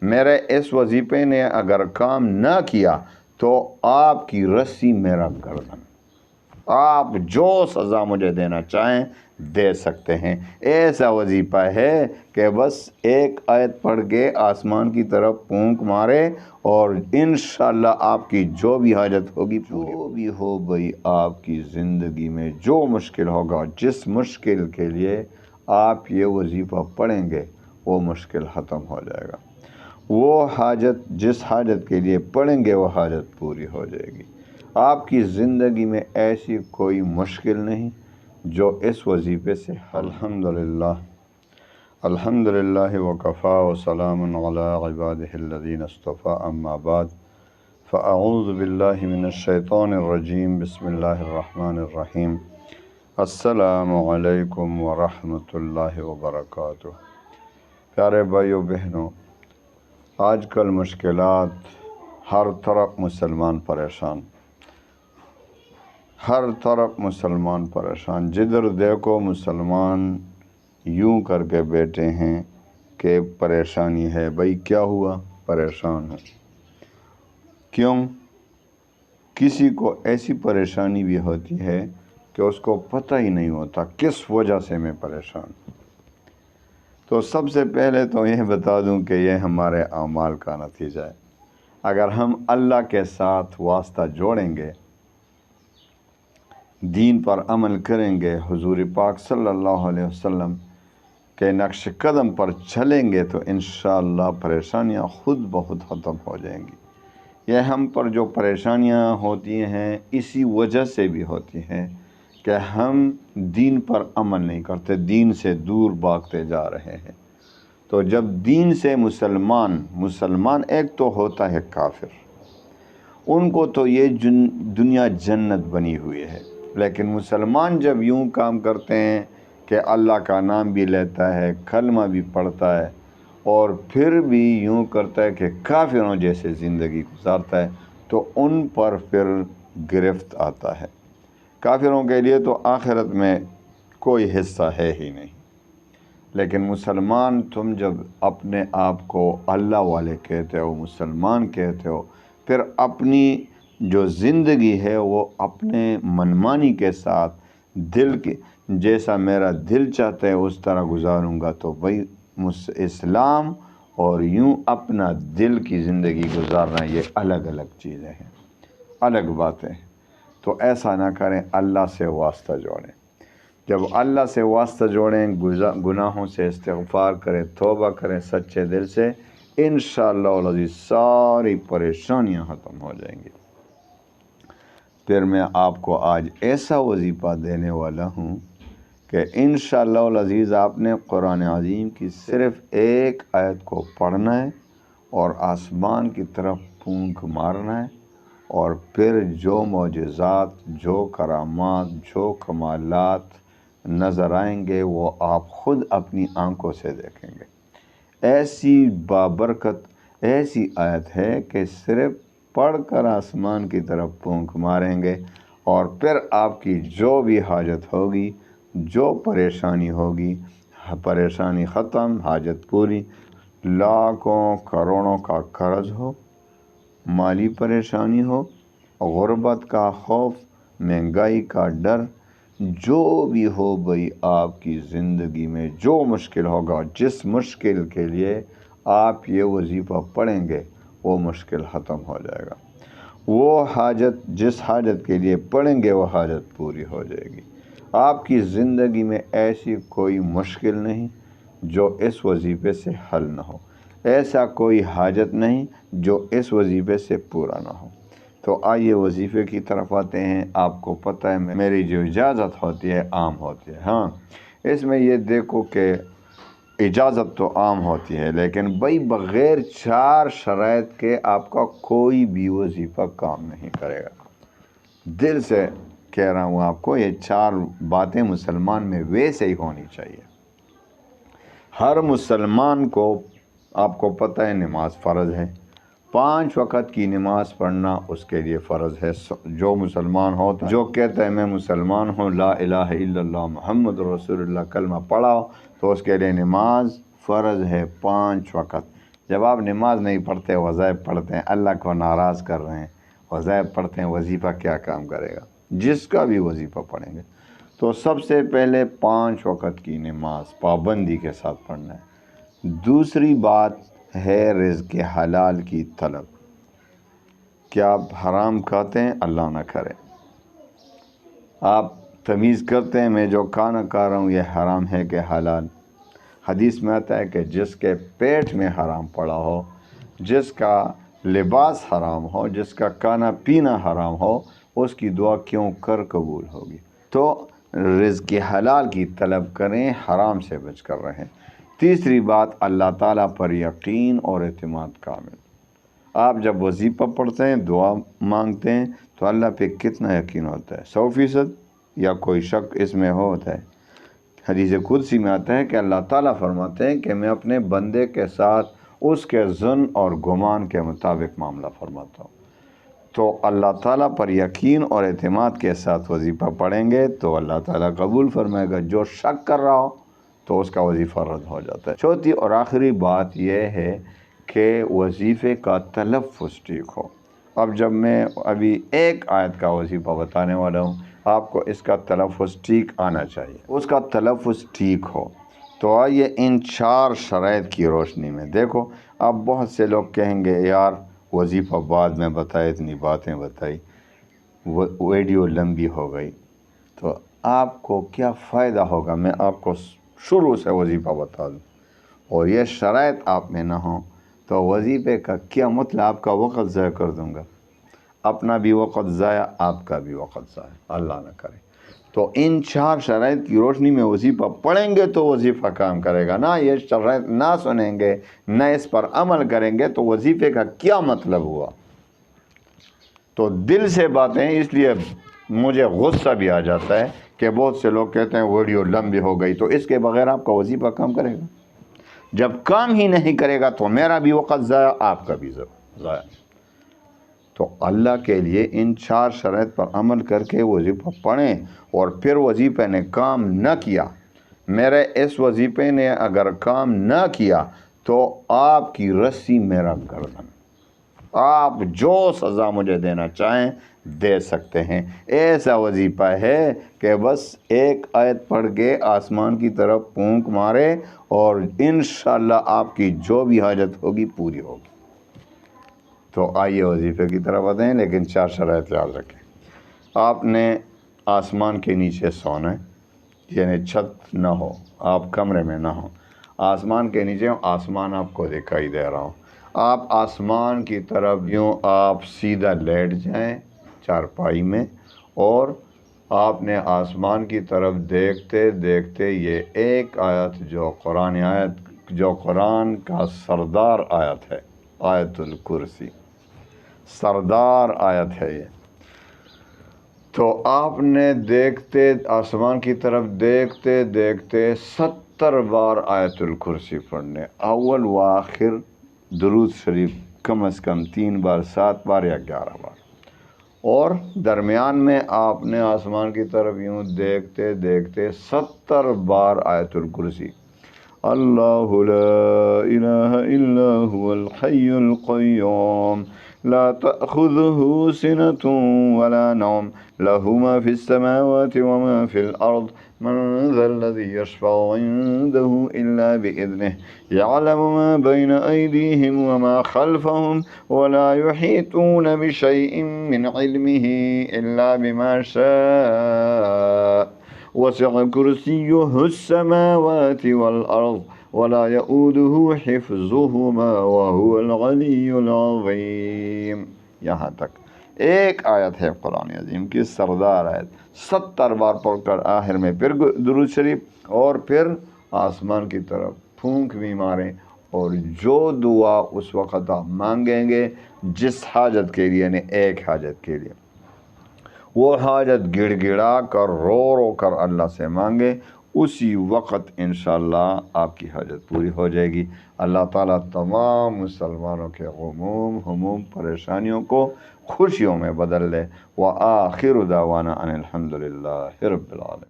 میرے اس وظیفے نے اگر کام نہ کیا تو آپ کی رسی میرا گردن، آپ جو سزا مجھے دینا چاہیں دے سکتے ہیں۔ ایسا وظیفہ ہے کہ بس ایک آیت پڑھ کے آسمان کی طرف پونک مارے اور انشاءاللہ آپ کی جو بھی حاجت ہوگی، جو بھی ہو بھئی آپ کی زندگی میں جو مشکل ہوگا، جس مشکل کے لیے آپ یہ وظیفہ پڑھیں گے وہ مشکل ختم ہو جائے گا۔ وہ حاجت جس حاجت کے لیے پڑھیں گے وہ حاجت پوری ہو جائے گی۔ آپ کی زندگی میں ایسی کوئی مشکل نہیں جو اس وظیفے سے الحمدللہ الحمدللہ وکفا وسلام علی عبادہ الذین اصطفیٰ اما بعد فاعوذ باللہ من الشیطان الرجیم بسم اللہ الرحمن الرحیم السلام علیکم ورحمۃ اللہ وبرکاتہ۔ پیارے بھائیو بہنوں، آج کل مشکلات، ہر طرف مسلمان پریشان، ہر طرف مسلمان پریشان، جدھر دیکھو مسلمان یوں کر کے بیٹھے ہیں کہ پریشانی ہے۔ بھئی کیا ہوا؟ پریشان ہے۔ کیوں؟ کسی کو ایسی پریشانی بھی ہوتی ہے کہ اس کو پتہ ہی نہیں ہوتا کس وجہ سے میں پریشان ہوں۔ تو سب سے پہلے تو یہ بتا دوں کہ یہ ہمارے اعمال کا نتیجہ ہے۔ اگر ہم اللہ کے ساتھ واسطہ جوڑیں گے، دین پر عمل کریں گے، حضور پاک صلی اللہ علیہ وسلم کے نقش قدم پر چلیں گے تو انشاءاللہ پریشانیاں خود بخود ختم ہو جائیں گی۔ یہ ہم پر جو پریشانیاں ہوتی ہیں اسی وجہ سے بھی ہوتی ہیں کہ ہم دین پر عمل نہیں کرتے، دین سے دور بھاگتے جا رہے ہیں۔ تو جب دین سے مسلمان ایک تو ہوتا ہے کافر، ان کو تو یہ دنیا جنت بنی ہوئی ہے، لیکن مسلمان جب یوں کام کرتے ہیں کہ اللہ کا نام بھی لیتا ہے، کلمہ بھی پڑھتا ہے اور پھر بھی یوں کرتا ہے کہ کافروں جیسے زندگی گزارتا ہے، تو ان پر پھر گرفت آتا ہے۔ کافروں کے لیے تو آخرت میں کوئی حصہ ہے ہی نہیں۔ لیکن مسلمان، تم جب اپنے آپ کو اللہ والے کہتے ہو، مسلمان کہتے ہو، پھر اپنی جو زندگی ہے وہ اپنے منمانی کے ساتھ دل کے جیسا میرا دل چاہتا ہے اس طرح گزاروں گا، تو بھائی اسلام اور یوں اپنا دل کی زندگی گزارنا یہ الگ الگ چیزیں ہیں، الگ باتیں ہیں۔ تو ایسا نہ کریں، اللہ سے واسطہ جوڑیں۔ جب اللہ سے واسطہ جوڑیں، گناہوں سے استغفار کریں، توبہ کریں سچے دل سے، انشاءاللہ العزیز ساری پریشانیاں ختم ہو جائیں گی۔ پھر میں آپ کو آج ایسا وظیفہ دینے والا ہوں کہ انشاءاللہ العزیز آپ نے قرآن عظیم کی صرف ایک آیت کو پڑھنا ہے اور آسمان کی طرف پونک مارنا ہے، اور پھر جو معجزات، جو کرامات، جو کمالات نظر آئیں گے وہ آپ خود اپنی آنکھوں سے دیکھیں گے۔ ایسی بابرکت ایسی آیت ہے کہ صرف پڑھ کر آسمان کی طرف پونک ماریں گے اور پھر آپ کی جو بھی حاجت ہوگی، جو پریشانی ہوگی، پریشانی ختم، حاجت پوری۔ لاکھوں کروڑوں کا قرض ہو، مالی پریشانی ہو، غربت کا خوف، مہنگائی کا ڈر، جو بھی ہو بھئی آپ کی زندگی میں جو مشکل ہوگا، جس مشکل کے لیے آپ یہ وظیفہ پڑھیں گے وہ مشکل ختم ہو جائے گا۔ وہ حاجت جس حاجت کے لیے پڑھیں گے وہ حاجت پوری ہو جائے گی۔ آپ کی زندگی میں ایسی کوئی مشکل نہیں جو اس وظیفے سے حل نہ ہو، ایسا کوئی حاجت نہیں جو اس وظیفے سے پورا نہ ہو۔ تو آئیے وظیفے کی طرف آتے ہیں۔ آپ کو پتہ ہے میری جو اجازت ہوتی ہے عام ہوتی ہے، ہاں اس میں یہ دیکھو کہ اجازت تو عام ہوتی ہے، لیکن بھائی بغیر 4 شرائط کے آپ کا کوئی بھی وظیفہ کام نہیں کرے گا۔ دل سے کہہ رہا ہوں آپ کو، یہ 4 باتیں مسلمان میں ویسے ہی ہونی چاہیے۔ ہر مسلمان کو، آپ کو پتہ ہے نماز فرض ہے، 5 وقت کی نماز پڑھنا اس کے لیے فرض ہے۔ جو مسلمان ہوتا ہے، جو کہتا ہے میں مسلمان ہوں، لا الہ الا اللہ محمد رسول اللہ کلمہ پڑھا، تو اس کے لیے نماز فرض ہے 5 وقت۔ جب آپ نماز نہیں پڑھتے وظائف پڑھتے ہیں، اللہ کو ناراض کر رہے ہیں، وظائف پڑھتے ہیں، وظیفہ کیا کام کرے گا؟ جس کا بھی وظیفہ پڑھیں گے تو سب سے پہلے 5 وقت کی نماز پابندی کے ساتھ پڑھنا ہے۔ دوسری بات ہے رزق حلال کی طلب، کیا آپ حرام کھاتے ہیں؟ اللہ نہ کرے۔ آپ تمیز کرتے ہیں میں جو کھانا کھا رہا ہوں یہ حرام ہے کہ حلال؟ حدیث میں آتا ہے کہ جس کے پیٹ میں حرام پڑا ہو، جس کا لباس حرام ہو، جس کا کھانا پینا حرام ہو، اس کی دعا کیوں کر قبول ہوگی؟ تو رزق حلال کی طلب کریں، حرام سے بچ کر رہیں۔ تیسری بات، اللہ تعالیٰ پر یقین اور اعتماد کامل۔ آپ جب وظیفہ پڑھتے ہیں، دعا مانگتے ہیں تو اللہ پہ کتنا یقین ہوتا ہے؟ 100% یا کوئی شک اس میں ہوتا ہے؟ حدیث قدسی میں آتا ہے کہ اللہ تعالیٰ فرماتے ہیں کہ میں اپنے بندے کے ساتھ اس کے ظن اور گمان کے مطابق معاملہ فرماتا ہوں۔ تو اللہ تعالیٰ پر یقین اور اعتماد کے ساتھ وظیفہ پڑھیں گے تو اللہ تعالیٰ قبول فرمائے گا۔ جو شک کر رہا ہو تو اس کا وظیفہ رد ہو جاتا ہے۔ چوتھی اور آخری بات یہ ہے کہ وظیفے کا تلفظ ٹھیک ہو۔ اب جب میں ابھی ایک آیت کا وظیفہ بتانے والا ہوں، آپ کو اس کا تلفظ ٹھیک آنا چاہیے، اس کا تلفظ ٹھیک ہو۔ تو آئیے ان 4 شرائط کی روشنی میں دیکھو۔ اب بہت سے لوگ کہیں گے یار وظیفہ بعد میں بتائے، اتنی باتیں بتائی، ویڈیو لمبی ہو گئی، تو آپ کو کیا فائدہ ہوگا؟ میں آپ کو شروع سے وظیفہ بتا دوں اور یہ شرائط آپ میں نہ ہوں تو وظیفے کا کیا مطلب؟ آپ کا وقت ضائع کر دوں گا، اپنا بھی وقت ضائع، آپ کا بھی وقت ضائع، اللہ نہ کرے۔ تو ان 4 شرائط کی روشنی میں وظیفہ پڑھیں گے تو وظیفہ کام کرے گا، نہ یہ شرائط نہ سنیں گے، نہ اس پر عمل کریں گے تو وظیفے کا کیا مطلب ہوا؟ تو دل سے باتیں، اس لیے مجھے غصہ بھی آ جاتا ہے کہ بہت سے لوگ کہتے ہیں ویڈیو لمبی ہو گئی، تو اس کے بغیر آپ کا وظیفہ کام کرے گا؟ جب کام ہی نہیں کرے گا تو میرا بھی وقت ضائع، آپ کا بھی ضائع۔ تو اللہ کے لیے ان 4 شرائط پر عمل کر کے وظیفہ پڑھیں، اور پھر وظیفے نے کام نہ کیا، میرے اس وظیفے نے اگر کام نہ کیا تو آپ کی رسی میرا گردن، آپ جو سزا مجھے دینا چاہیں دے سکتے ہیں۔ ایسا وظیفہ ہے کہ بس ایک آیت پڑھ کے آسمان کی طرف پونک مارے اور انشاءاللہ آپ کی جو بھی حاجت ہوگی پوری ہوگی۔ تو آئیے وظیفے کی طرف آتے ہیں، لیکن 4 شرائط یاد رکھیں۔ آپ نے آسمان کے نیچے سونا ہے، یعنی چھت نہ ہو، آپ کمرے میں نہ ہو، آسمان کے نیچے ہو، آسمان آپ کو دکھائی دے رہا ہو، آپ آسمان کی طرف یوں آپ سیدھا لیٹ جائیں چارپائی میں، اور آپ نے آسمان کی طرف دیکھتے دیکھتے یہ ایک آیت جو قرآن کا سردار آیت ہے، آیت الکرسی، سردار آیت ہے یہ، تو آپ نے دیکھتے آسمان کی طرف دیکھتے دیکھتے 70 بار آیت الکرسی پڑھنے، اول و آخر درود شریف کم از کم 3 بار، 7 بار یا 11 بار، اور درمیان میں آپ نے آسمان کی طرف یوں دیکھتے دیکھتے 70 بار آیت الکرسی، اللہ لا الہ الا هو الحی القیوم لا تأخذه سنة ولا نوم له ما في السماوات وما في الأرض من ذا الذي يشفع عنده إلا بإذنه يعلم ما بين أيديهم وما خلفهم ولا يحيطون بشيء من علمه إلا بما شاء وسع كرسيه السماوات والأرض ولا يؤوده حفظهما وهو العلی العظیم۔ یہاں تک ایک آیت ہے قرآن عظیم کی سردار آیت، 70 بار پڑھ کر آخر میں پھر درود شریف، اور پھر آسمان کی طرف پھونک بھی ماریں، اور جو دعا اس وقت آپ مانگیں گے جس حاجت کے لیے، یعنی ایک حاجت کے لیے، وہ حاجت گڑ گڑا کر رو رو کر اللہ سے مانگے، اسی وقت انشاءاللہ آپ کی حاجت پوری ہو جائے گی۔ اللہ تعالیٰ تمام مسلمانوں کے غموم، ہموم، پریشانیوں کو خوشیوں میں بدل لے۔ وآخر دعوانا ان الحمد للہ رب العالمین۔